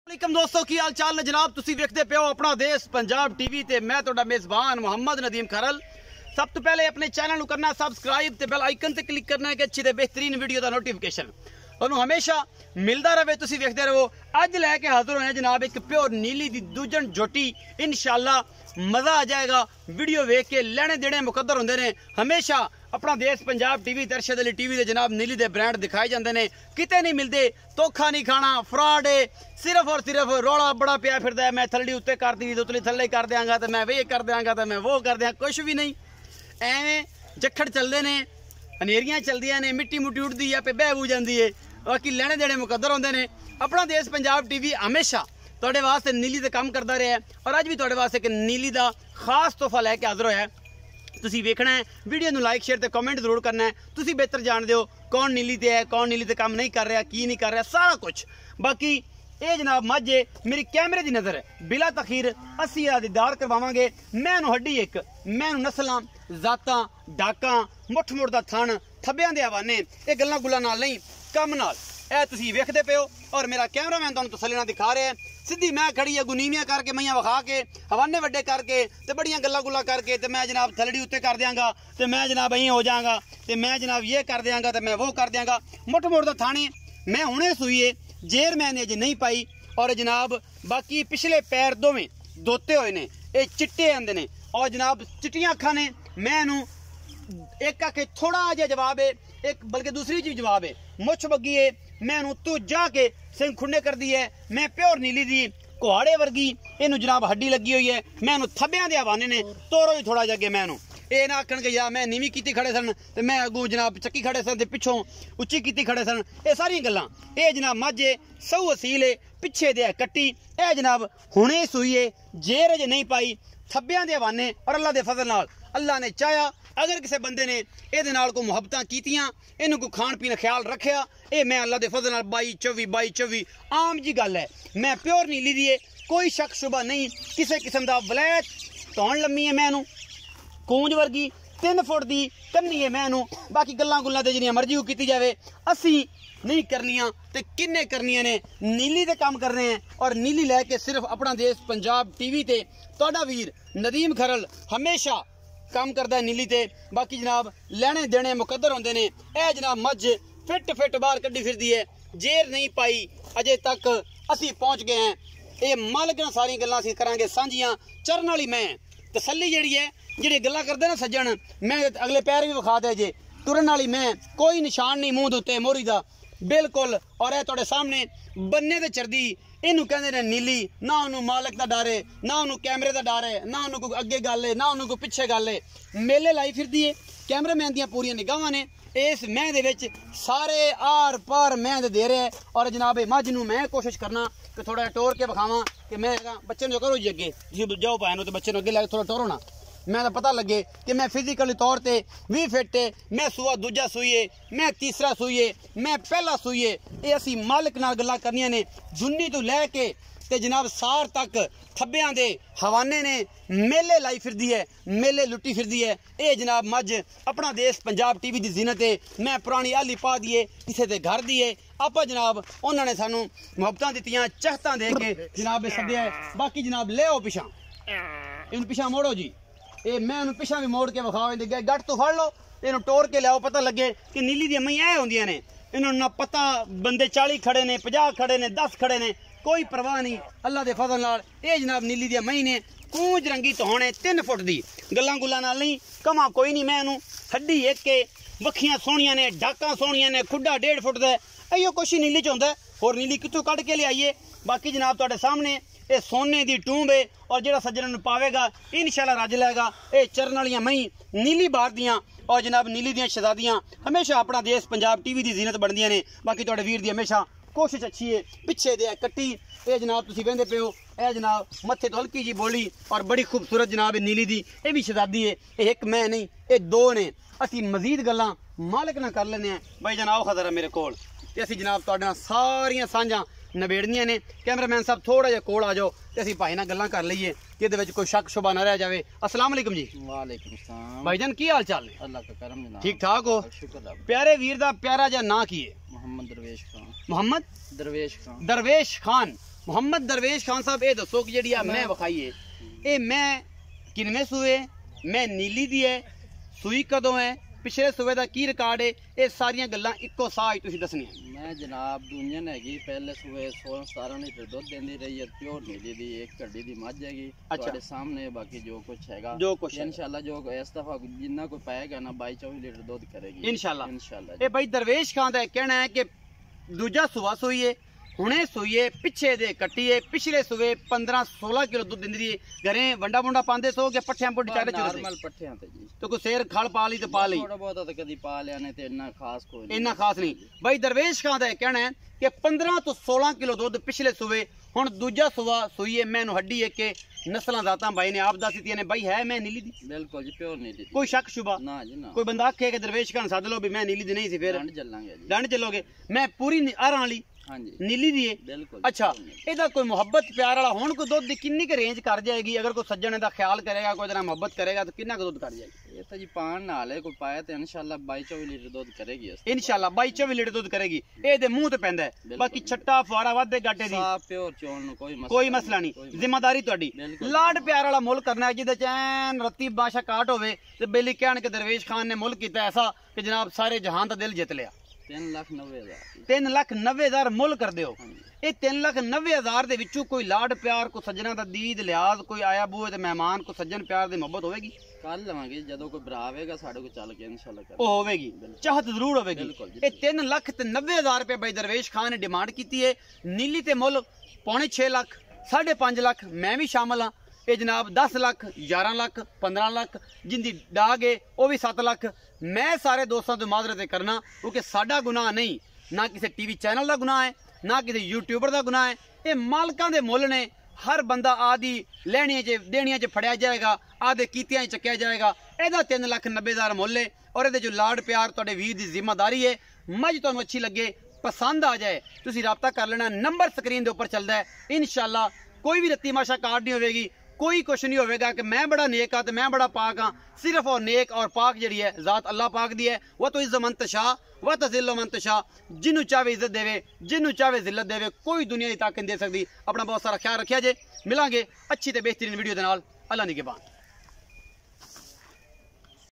दोस्तों की हाल चाल ने जनाब तुसी देखते पे हो अपना देश पंजाब टीवी ते मैं तुहाडा मेजबान मोहम्मद नदीम खरल। सब तो पहले अपने चैनल करना सब्सक्राइब ते बेल आइकन ते क्लिक करना है कि अच्छी ते बेहतरीन वीडियो का नोटिफिकेशन तुहानू हमेशा मिलता रहे। तुसी देखते रहो। अज लैके हाजिर होए जनाब एक प्योर नीली दी दूजन जोटी। इंशाल्लाह मजा आ जाएगा। वीडियो वेख के लेने देने मुकद्दर होंदे ने। हमेशा अपना देश पंजाब टीवी ते अरशद अली टीवी दे जनाब नीली दे ब्रांड दिखाए जाते हैं। किते नहीं मिलते, धोखा नहीं खाना, फ्रॉड है। सिर्फ और सिर्फ रौला बड़ा पिया फिरदा है, मैं थल्ली उत्ते कर दी उतली थल्ले कर देंगा तो मैं वे कर देंगा तो मैं वो कर देंगा। कुछ भी नहीं, एवें जखड़ चलते ने, हनेरियां चलदियां ने, मिट्टी मुट्टी उड़दी है पे बह बू जाती है। बाकी लेने देने मुकद्दर होंदे ने। अपना देश पंजाब टीवी हमेशा तुहाडे वास्ते नीली दे काम करता रहा है और अज भी तुहाडे वास्ते एक नीली दा खास तोहफा लैके हाजिर होया है। तुसी वेखना है, वीडियो नू लाइक शेयर ते कमेंट जरूर करना है। तुसी बेहतर जानदे हो कौन नीली ते है, कौन नीली ते काम नहीं कर रहा, की नहीं कर रहा, सारा कुछ। बाकी ये जनाब मझ मेरी कैमरे की नज़र है, बिला तखीर असी दीदार करवावांगे। मैं हड्डी एक, मैं नस्लां जातां डाकां मुठ मुठ दा थण थब्बियां दे हवाने, ये गल्लां गुल्लां नाल नहीं कम नाल ए तुसी वेखदे पे हो। और मेरा कैमरामैन तुहानू तसल्ली नाल दिखा रहा है। सीधी मैं खड़ी है गुनीमियां करके मैयां विखा के हवाने वड्डे करके ते बड़ियां गल्लां गुल्लां करके ते मैं जनाब थलड़ी उत्ते कर देंगा ते मैं जनाब अहीं हो जाऊंगा ते मैं जनाब ये कर देंगा ते मैं वो कर देंगा। मुठ मुठ दा थाने मैं हुणे सूईए जेर मैंने अजे नहीं पाई। और जनाब बाकी पिछले पैर दोवें दोते हुए ने, ये चिट्टे आंदे ने और जनाब चिट्टियां अखां ने। मैं एक आखे थोड़ा जहा जवाब है, एक बल्कि दूसरी चीज जवाब है। मुछ बग्गी है, मैं तू जाके सिंह खुंडे कर दी है। मैं प्योर नीली दी कुहाड़े वर्गी इनू जनाब हड्डी लगी हुई है। मैं थब्बियां दे हवाने ने तोरो ही थोड़ा जगे। मैं ये ना आखन के यार मैं नीवी की खड़े सन ते मैं अगू जनाब चक्की खड़े सन ते पिछों उच्ची की खड़े सन। ये सारियां गल्लां ये जनाब मझे सऊ असील है, पिछे दे कट्टी ए जनाब हुणे सूई है, जेर अजे नहीं पाई, थब्बियां दे हवाने। और अल्लाह दे फजल नाल अल्लाह ने चाया अगर किसी बंदे ने ये नाल को मुहब्बतां कीतियां, इनू को खान पीन ख्याल रखिया, ये मैं अल्लाह दे फजल नाल 22-24 आम जी गल है। मैं प्योर नीली दी है, कोई शक शुबा नहीं किसी किस्म का। वलैत धौन लम्मी है, मैं कूंज वर्गी 3 फुट दी कन्नी है। मैं बाकी गल्लां गुल्लां ते जिन्नियां मर्जी की जावे असी नहीं करनियां ते किन्ने करनियां ने। नीली दे काम करने हैं और नीली लैके सिर्फ अपना देश पंजाब टीवी ते तुहाडा वीर नदीम खरल हमेशा काम करता है नीली ते। बाकी जनाब लेने देने मुकद्दर होंदे ने। ए जनाब मझ फिट बाहर कड्डी फिरदी है, जेर नहीं पाई अजे तक असी पहुंच गए हैं। ये मालिक नाल सारी गल्लां असी करांगे सांझियां। चरण वाली मैं तसल्ली जिहड़ी है, जिहड़ी गल्लां करदे ना सज्जन, मैं अगले पैर भी विखा दे जे। तुरन वाली मैं, कोई निशान नहीं मुंह दे उत्ते मोहरी दा बिल्कुल। और यह तुहाडे सामने बन्ने ते चरदी इनू कहंदे ने नीली। ना उन्होंने मालिक का डर है, ना उन्होंने कैमरे का डर है, ना उन्होंने कोई अगे गल है, ना उन्होंने कोई पिछे गल है। मेले लाई फिरदी है, कैमरामैन दियां पूरियां निगाहां ने इस मैंह दे विच, सारे आर पार मैंह दे रहे है। और जनाब मझ नूं मैं कोशिश करना कि थोड़ा टोर के विखावां कि मैं बच्चे जो करो जी अगे जाओ पाए तो बच्चे अगे लैके थोड़ा टोरो ना, मैं तो पता लगे कि मैं फिजिकली तौर पर भी फिट है। मैं सूआ दूजा सूईए, मैं तीसरा सूईए, मैं पहला सूईए। ये असी मालिक नाल गल्लां करनियां ने। जुन्नी तो लैके ते जनाब सार तक थब्बियां दे हवाने ने। मेले लाई फिरदी है, मेले लुट्टी फिरदी है। ये जनाब मझ अपना देश पंजाब टीवी की जीनत है। मैं पुरानी आली पा दिए किसी के घर दी है। आप जनाब उन्होंने सानू मुहब्बतां दित्तियां, चाहतां दे के जनाब सद्दिया है। बाकी जनाब ले आओ पिछा, इन पिछा मोड़ो जी। ये मैं उन्हें पिछा भी मोड़ के विखाओ, गट तो फड़ लो, इन्हों टोर के लियाओ, पता लगे कि नीली दी मईयां होंदियां ने। इन्होंने ना पता बंदे 40 खड़े ने, 50 खड़े ने, 10 खड़े ने, कोई परवाह नहीं अल्लाह दे फजल नाल। ये जनाब नीली दी मई ने कूंज रंगी तो होने 3 फुट दी, गल्लां गुल्लां नाल नहीं कमा कोई नहीं। मैं हड्डी एक के वखियां सोहणियां ने, डाकां सोहणियां ने, खुड्डा 1.5 फुट दा इहो कुछ ही नीली च होंदा। होर नीली कित्थों कढ के लियाइए। बाकी जनाब तुहाडे सामने ये सोने की टूंब है और जो सज्जन पावेगा इंशाल्लाह रज लैगा। ये चरण वालियां मई नीली बार दियां और जनाब नीली दियां शहजादियां हमेशा अपना देश पंजाब टीवी की जीनत बनदियां ने। बाकी तुहाडे वीर दी हमेशा कोशिश अच्छी है। पिछे दे कट्टी ये जनाब तुसीं वेंदे पे हो, ए जनाब मत्थे तो हल्की जी बोली और बड़ी खूबसूरत जनाब नीली दी ये भी शहजादी है। ये एक मैं नहीं, ये 2 ने। असी मजीद गल्लां मालिक ना कर लेने हैं। भाई जनाब खजर मेरे कोल ते असी जनाब तुहाडे नाल सारियां सांझां नबेड़नियां ने। कैमरामैन साहब थोड़ा जिहा कोल आ जाओ ते असीं भाई नाल गल्लां कर लईए कि इहदे विच कोई शक शुबा ना रह जावे। अस्सलाम वालेकुम जी। वालेकुम सलाम भाईजान की हाल चाल है? अल्लाह का करम जनाब, ठीक ठाक हो? शुक्र। प्यारे वीर दा प्यारा जिहा नां की है? मोहम्मद दरवेश खान। मोहम्मद दरवेश खान। दरवेश खान ਮੁਹੰਮਦ ਦਰਵੇਸ਼ ਖਾਨ ਸਾਹਿਬ ਇਹ ਦੱਸੋ ਕਿ ਜਿਹੜੀ ਆ ਮੈਂ ਵਿਖਾਈ ਹੈ ਇਹ ਮੈਂ ਕਿੰਨੇ ਸੂਏ ਮੈਂ ਨੀਲੀ ਦੀ ਹੈ ਸੂਈ ਕਦੋਂ ਹੈ ਪਿਛਲੇ ਸੂਏ ਦਾ ਕੀ ਰਿਕਾਰਡ ਹੈ ਇਹ ਸਾਰੀਆਂ ਗੱਲਾਂ ਇੱਕੋ ਸਾਹ ਹੀ ਤੁਸੀਂ ਦੱਸਣੀਆਂ। ਮੈਂ ਜਨਾਬ ਦੁਨੀਆ ਹੈਗੀ ਪਹਿਲੇ ਸੂਏ 16-17 ਲੀਟਰ ਦੁੱਧ ਦਿੰਦੀ ਰਹੀ ਹੈ ਪਿਓਰ ਨੀਲੀ ਦੀ ਇੱਕ ਢੱਡੀ ਦੀ ਮੱਝ ਹੈਗੀ ਤੁਹਾਡੇ ਸਾਹਮਣੇ ਬਾਕੀ ਜੋ ਕੁਝ ਹੈਗਾ ਇਨਸ਼ਾਅੱਲਾ ਜੋ ਇਸ ਦਫਾ ਜਿੰਨਾ ਕੋਈ ਪਾਏਗਾ ਨਾ 22-24 ਲੀਟਰ ਦੁੱਧ ਕਰੇਗੀ ਇਨਸ਼ਾਅੱਲਾ। ਇਹ ਭਾਈ ਦਰਵੇਸ਼ ਖਾਨ ਦਾ ਕਹਿਣਾ ਹੈ ਕਿ ਦੂਜਾ ਸੂਆ ਸੂਈ ਹੈ ਹੁਣੇ ਸੂਈਏ ਪਿੱਛੇ ਦੇ ਕੱਟੀਏ ਪਿਛਲੇ ਸੂਏ 15-16 ਕਿਲੋ ਦੁੱਧ ਦਿੰਦੀ ਹੈ ਘਰੇ ਵੰਡਾ ਵੰਡਾ ਪਾਉਂਦੇ ਸੋ ਕਿ ਪੱਠਿਆਂ ਪੁੱਟ ਚਾੜੇ ਚੁਰਦੇ ਨਾਰਮਲ ਪੱਠਿਆਂ ਤੇ ਜੀ ਤੇ ਕੋਈ ਸ਼ੇਰ ਖਲ ਪਾ ਲਈ ਤੇ ਪਾ ਲਈ ਥੋੜਾ ਬਹੁਤਾ ਤਾਂ ਕਦੀ ਪਾ ਲਿਆ ਨੇ ਤੇ ਇੰਨਾ ਖਾਸ ਕੋਈ ਨਹੀਂ ਇੰਨਾ ਖਾਸ ਨਹੀਂ। ਭਾਈ ਦਰਵੇਸ਼ ਖਾਨ ਦਾ ਇਹ ਕਹਿਣਾ ਹੈ ਕਿ 15 ਤੋਂ 16 ਕਿਲੋ ਦੁੱਧ ਪਿਛਲੇ ਸੂਏ ਹੁਣ ਦੂਜਾ ਸੂਆ ਸੂਈਏ ਮੈਨੂੰ ਹੱਡੀ ਹੈ ਕਿ ਨਸਲਾਂ ਜ਼ਾਤਾਂ ਭਾਈ ਨੇ ਆਪ ਦੱਸ ਦਿੱਤੀਆਂ ਨੇ ਭਾਈ ਹੈ ਮੈਂ ਨੀਲੀ ਦੀ ਬਿਲਕੁਲ ਜੀ ਪਿਓਰ ਨੀਲੀ ਕੋਈ ਸ਼ੱਕ ਸ਼ੁਬਾ ਨਾ ਜੀ ਨਾ। ਕੋਈ ਬੰਦਾ ਆਖੇ ਕਿ ਦਰਵੇਸ਼ ਖਾਨ ਸੱਦ ਲਓ ਵੀ ਮੈਂ ਨੀਲੀ ਦੀ ਨਹੀਂ ਸੀ ਫਿਰ ਡੰਡ ਚੱਲਾਂਗੇ ਜੀ ਡੰਡ ਚੱਲੋਗੇ ਮੈਂ ਪੂਰੀ ਆਰਾਂ ਵਾਲੀ ਹਾਂਜੀ ਨੀਲੀ ਦੀ ਹੈ ਬਿਲਕੁਲ। ਅੱਛਾ ਇਹਦਾ ਕੋਈ ਮੁਹੱਬਤ ਪਿਆਰ ਵਾਲਾ ਹੁਣ ਕੋਈ ਦੁੱਧ ਦੀ ਕਿੰਨੀ ਕੁ ਰੇਂਜ ਕਰ ਜਾਏਗੀ ਅਗਰ ਕੋਈ ਸੱਜਣ ਦਾ ਖਿਆਲ ਕਰੇਗਾ ਕੋਈ ਜਰਾ ਮੁਹੱਬਤ ਕਰੇਗਾ ਤਾਂ ਕਿੰਨਾ ਕੁ ਦੁੱਧ ਕਰ ਜਾਏਗੀ? ਇਹ ਤਾਂ ਜੀ ਪਾਣ ਨਾਲ ਹੈ ਕੋਈ ਪਾਇਆ ਤੇ ਇਨਸ਼ਾਅੱਲਾ 22-24 ਲੀਟਰ ਦੁੱਧ ਕਰੇਗੀ ਇਨਸ਼ਾਅੱਲਾ 22-24 ਲੀਟਰ ਦੁੱਧ ਕਰੇਗੀ ਇਹਦੇ ਮੂੰਹ ਤੇ ਪੈਂਦਾ ਹੈ ਬਾਕੀ ਛੱਟਾ ਫੁਆਰਾ ਵਾਧੇ ਗਾਟੇ ਦੀ ਸਾਫ ਪਿਓਰ ਚੋਣ ਨੂੰ ਕੋਈ ਮਸਲਾ ਨਹੀਂ ਜ਼ਿੰਮੇਵਾਰੀ ਤੁਹਾਡੀ ਲਾਡ ਪਿਆਰ ਵਾਲਾ ਮੁੱਲ ਕਰਨਾ ਜਿਹਦੇ ਚ ਐਨ ਰੱਤੀ ਬਾਸ਼ਾ ਕਾਟ ਹੋਵੇ ਤੇ ਬੇਲੀ ਕਹਿਣ ਕਿ ਦਰਵੇਸ਼ ਖਾਨ ਨੇ ਮੁੱਲ ਕੀਤਾ ਐਸਾ ਕਿ ਜਨਾਬ ਸਾਰੇ ਜਹਾਨ ਦਾ ਦਿਲ ਜਿੱਤ ਲਿਆ 3,90,000 ਮੁੱਲ ਕਰ ਦਿਓ ਇਹ 3,90,000 ਦੇ ਵਿੱਚੋਂ ਕੋਈ ਲਾਡ ਪਿਆਰ ਕੋ ਸੱਜਣਾ ਦਾ ਦੀਦ ਲਿਆਜ਼ ਕੋਈ ਆਇਆ ਬੂਏ ਤੇ ਮਹਿਮਾਨ ਕੋ ਸੱਜਣ ਪਿਆਰ ਦੀ ਮੁਹੱਬਤ ਹੋਵੇਗੀ ਕੱਲ ਲਵਾਂਗੇ ਜਦੋਂ ਕੋਈ ਭਰਾ ਆਵੇਗਾ ਸਾਡੇ ਕੋਲ ਚੱਲ ਕੇ ਇਨਸ਼ਾਅੱਲਾ ਉਹ ਹੋਵੇਗੀ ਚਾਹਤ ਜ਼ਰੂਰ ਹੋਵੇਗੀ। ਇਹ 3,90,000 ਰੁਪਏ ਬਾਈ ਦਰਵੇਸ਼ ਖਾਨ ਨੇ ਡਿਮਾਂਡ ਕੀਤੀ ਹੈ ਨੀਲੀ ਤੇ ਮੁੱਲ 5.5 ਲੱਖ 5.5 ਲੱਖ ਮੈਂ ਵੀ ਸ਼ਾਮਲ ਹਾਂ ਇਹ ਜਨਾਬ 10 ਲੱਖ 11 ਲੱਖ 15 ਲੱਖ ਜਿੰਦੀ ਡਾਗ ਹੈ ਉਹ ਵੀ 7 ਲੱਖ ਮੈਂ ਸਾਰੇ ਦੋਸਤਾਂ ਤੋਂ ਮਾਜ਼ਰਤ ਕਰਨਾ ਕਿਉਂਕਿ ਸਾਡਾ ਗੁਨਾਹ ਨਹੀਂ ਨਾ ਕਿਸੇ ਟੀਵੀ ਚੈਨਲ ਦਾ ਗੁਨਾਹ ਹੈ ਨਾ ਕਿਸੇ ਯੂਟਿਊਬਰ ਦਾ ਗੁਨਾਹ ਹੈ ਇਹ ਮਾਲਕਾਂ ਦੇ ਮੁੱਲ ਨੇ ਹਰ ਬੰਦਾ ਆਦੀ ਲੈਣੀਆਂ 'ਚ ਦੇਣੀਆਂ 'ਚ ਫੜਿਆ ਜਾਏਗਾ ਆਦੇ ਕੀਤਿਆਂ 'ਚ ਚੱਕਿਆ ਜਾਏਗਾ ਇਹਦਾ 3,90,000 ਮੁੱਲ ਹੈ ਔਰ ਇਹਦੇ 'ਚ ਲਾਡ ਪਿਆਰ ਤੁਹਾਡੇ ਵੀਰ ਦੀ ਜ਼ਿੰਮੇਵਾਰੀ ਹੈ ਮੱਝ ਤੁਹਾਨੂੰ ਅੱਛੀ ਲੱਗੇ ਪਸੰਦ ਆ ਜਾਏ ਤੁਸੀਂ ਰਾਬਤਾ ਕਰ ਲੈਣਾ ਨੰਬਰ ਸਕਰੀਨ ਦੇ ਉੱਪਰ ਚੱਲਦਾ ਹੈ ਇਨਸ਼ਾਅੱਲਾ ਕੋਈ ਵੀ ਰੱਤੀ ਮਾਸ਼ਾ ਕਾਰਡ ਨਹੀਂ ਹੋਵੇਗੀ कोई कुछ नहीं होगा कि मैं बड़ा नेक हाँ तो मैं बड़ा पाक हाँ सिर्फ और नेक और पाक जी है जात अल्लाह पाक दी है वह तो इज्जत मंतशा वह तजिल्लो मंतशा जिन्हों चाहे इज्जत देवे जिन्हों चाहे जिल्लत देवे कोई दुनिया की ताकत दे सकती अपना बहुत सारा ख्याल रखिया जे मिलांगे अच्छी तो बेहतरीन वीडियो के नाल अल्लाह निगहबान।